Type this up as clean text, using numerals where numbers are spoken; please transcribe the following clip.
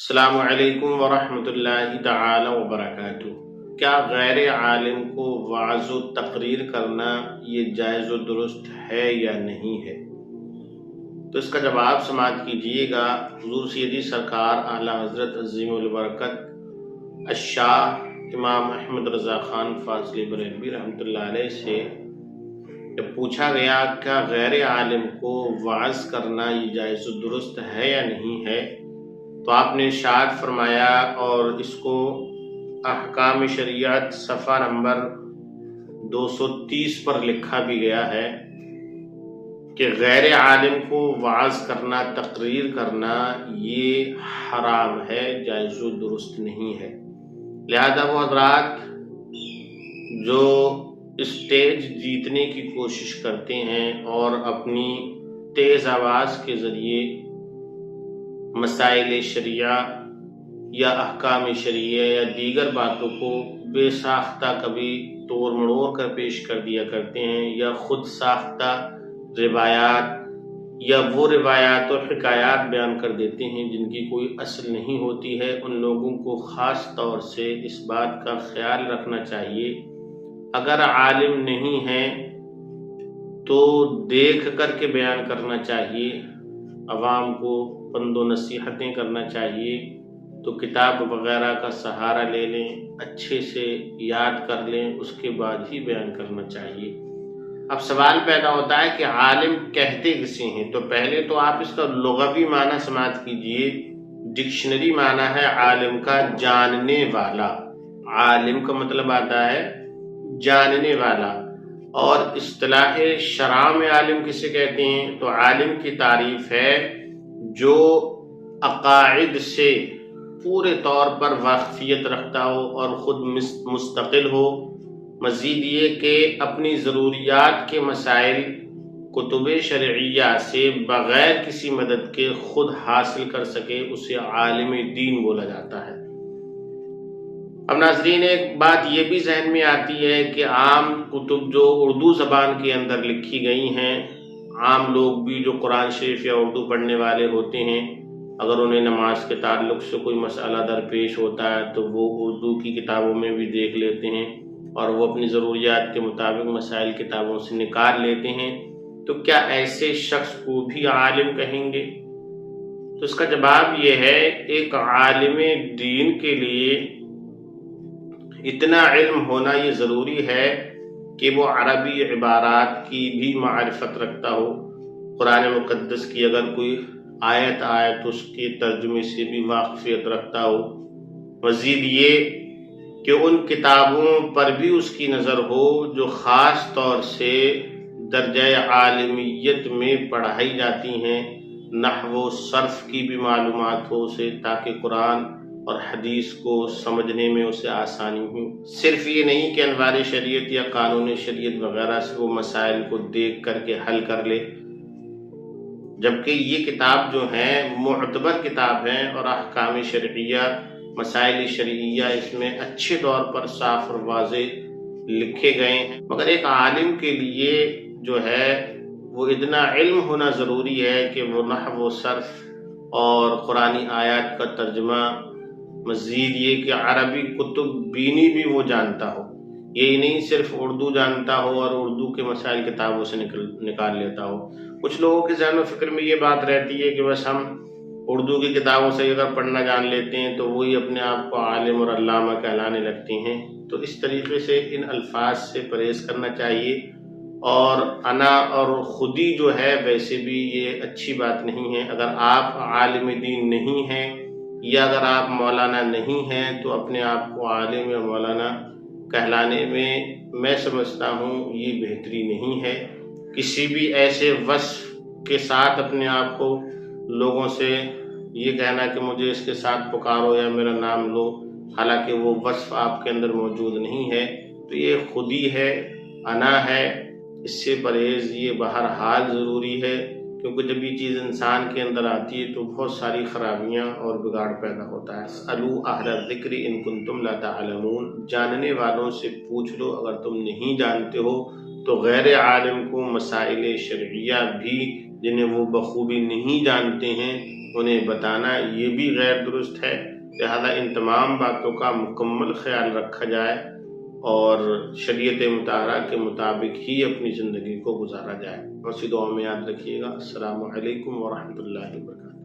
السلام علیکم ورحمۃ اللہ تعالی وبرکاتہ۔ کیا غیر عالم کو وعظ و تقریر کرنا یہ جائز و درست ہے یا نہیں ہے؟ تو اس کا جواب سماعت کیجیے گا حضور سیدی سرکار اعلیٰ حضرت عظیم البرکت الشاہ امام احمد رضا خان فاضلی بریلوی رحمۃ اللہ علیہ سے جب پوچھا گیا کیا غیر عالم کو وعظ کرنا یہ جائز و درست ہے یا نہیں ہے، تو آپ نے ارشاد فرمایا، اور اس کو احکام شریعت صفحہ نمبر 230 پر لکھا بھی گیا ہے کہ غیر عالم کو وعظ کرنا، تقریر کرنا یہ حرام ہے، جائز و درست نہیں ہے۔ لہذا وہ حضرات جو اسٹیج جیتنے کی کوشش کرتے ہیں اور اپنی تیز آواز کے ذریعے مسائل شریعہ یا احکام شریعہ یا دیگر باتوں کو بے ساختہ کبھی توڑ مڑوڑ کر پیش کر دیا کرتے ہیں، یا خود ساختہ روایات یا وہ روایات اور حکایات بیان کر دیتے ہیں جن کی کوئی اصل نہیں ہوتی ہے، ان لوگوں کو خاص طور سے اس بات کا خیال رکھنا چاہیے اگر عالم نہیں ہے تو دیکھ کر کے بیان کرنا چاہیے، عوام کو پند و نصیحتیں کرنا چاہیے، تو کتاب وغیرہ کا سہارا لے لیں، اچھے سے یاد کر لیں، اس کے بعد ہی بیان کرنا چاہیے۔ اب سوال پیدا ہوتا ہے کہ عالم کہتے کسے ہیں؟ تو پہلے تو آپ اس کا لغوی معنی سماعت کیجئے۔ ڈکشنری معنی ہے عالم کا جاننے والا۔ عالم کا مطلب آتا ہے جاننے والا، اور اصطلاح شرع میں عالم کسے کہتے ہیں؟ تو عالم کی تعریف ہے جو عقائد سے پورے طور پر واقفیت رکھتا ہو اور خود مستقل ہو، مزید یہ کہ اپنی ضروریات کے مسائل کتب شرعیہ سے بغیر کسی مدد کے خود حاصل کر سکے، اسے عالم دین بولا جاتا ہے۔ اب ناظرین، ایک بات یہ بھی ذہن میں آتی ہے کہ عام کتب جو اردو زبان کے اندر لکھی گئی ہیں، عام لوگ بھی جو قرآن شریف یا اردو پڑھنے والے ہوتے ہیں، اگر انہیں نماز کے تعلق سے کوئی مسئلہ درپیش ہوتا ہے تو وہ اردو کی کتابوں میں بھی دیکھ لیتے ہیں اور وہ اپنی ضروریات کے مطابق مسائل کتابوں سے نکال لیتے ہیں۔ تو کیا ایسے شخص کو بھی عالم کہیں گے؟ تو اس کا جواب یہ ہے، ایک عالم دین کے لیے اتنا علم ہونا یہ ضروری ہے کہ وہ عربی عبارات کی بھی معرفت رکھتا ہو، قرآن مقدس کی اگر کوئی آیت آئے تو اس کے ترجمے سے بھی واقفیت رکھتا ہو، مزید یہ کہ ان کتابوں پر بھی اس کی نظر ہو جو خاص طور سے درجہ عالمیت میں پڑھائی جاتی ہیں، نحو و صرف کی بھی معلومات ہو اسے، تاکہ قرآن اور حدیث کو سمجھنے میں اسے آسانی ہو۔ صرف یہ نہیں کہ انوار شریعت یا قانون شریعت وغیرہ سے وہ مسائل کو دیکھ کر کے حل کر لے، جبکہ یہ کتاب جو ہے معتبر کتاب ہے اور احکام شرعیہ، مسائل شرعیہ اس میں اچھے طور پر صاف اور واضح لکھے گئے ہیں۔ مگر ایک عالم کے لیے جو ہے وہ اتنا علم ہونا ضروری ہے کہ وہ نحو و صرف اور قرآنی آیات کا ترجمہ، مزید یہ کہ عربی کتب بینی بھی وہ جانتا ہو، یہی نہیں صرف اردو جانتا ہو اور اردو کے مسائل کتابوں سے نکال لیتا ہو۔ کچھ لوگوں کے ذہن و فکر میں یہ بات رہتی ہے کہ بس ہم اردو کی کتابوں سے اگر پڑھنا جان لیتے ہیں تو وہی اپنے آپ کو عالم اور علامہ کہلانے لگتے ہیں۔ تو اس طریقے سے ان الفاظ سے پرہیز کرنا چاہیے، اور انا اور خودی جو ہے ویسے بھی یہ اچھی بات نہیں ہے۔ اگر آپ عالم دین نہیں ہیں یا اگر آپ مولانا نہیں ہیں تو اپنے آپ کو عالم یا مولانا کہلانے میں سمجھتا ہوں یہ بہتری نہیں ہے۔ کسی بھی ایسے وصف کے ساتھ اپنے آپ کو لوگوں سے یہ کہنا کہ مجھے اس کے ساتھ پکارو یا میرا نام لو، حالانکہ وہ وصف آپ کے اندر موجود نہیں ہے، تو یہ خودی ہے، انا ہے۔ اس سے پرہیز یہ بہرحال ضروری ہے، کیونکہ جب یہ چیز انسان کے اندر آتی ہے تو بہت ساری خرابیاں اور بگاڑ پیدا ہوتا ہے۔ اسألوا اہل الذکر ان کنتم لا تعلمون، جاننے والوں سے پوچھ لو اگر تم نہیں جانتے ہو۔ تو غیر عالم کو مسائل شرعیہ بھی جنہیں وہ بخوبی نہیں جانتے ہیں انہیں بتانا یہ بھی غیر درست ہے۔ لہذا ان تمام باتوں کا مکمل خیال رکھا جائے اور شریعت مطہرہ کے مطابق ہی اپنی زندگی کو گزارا جائے۔ اور اسی دعا میں یاد رکھیے گا۔ السلام علیکم ورحمۃ اللہ وبرکاتہ۔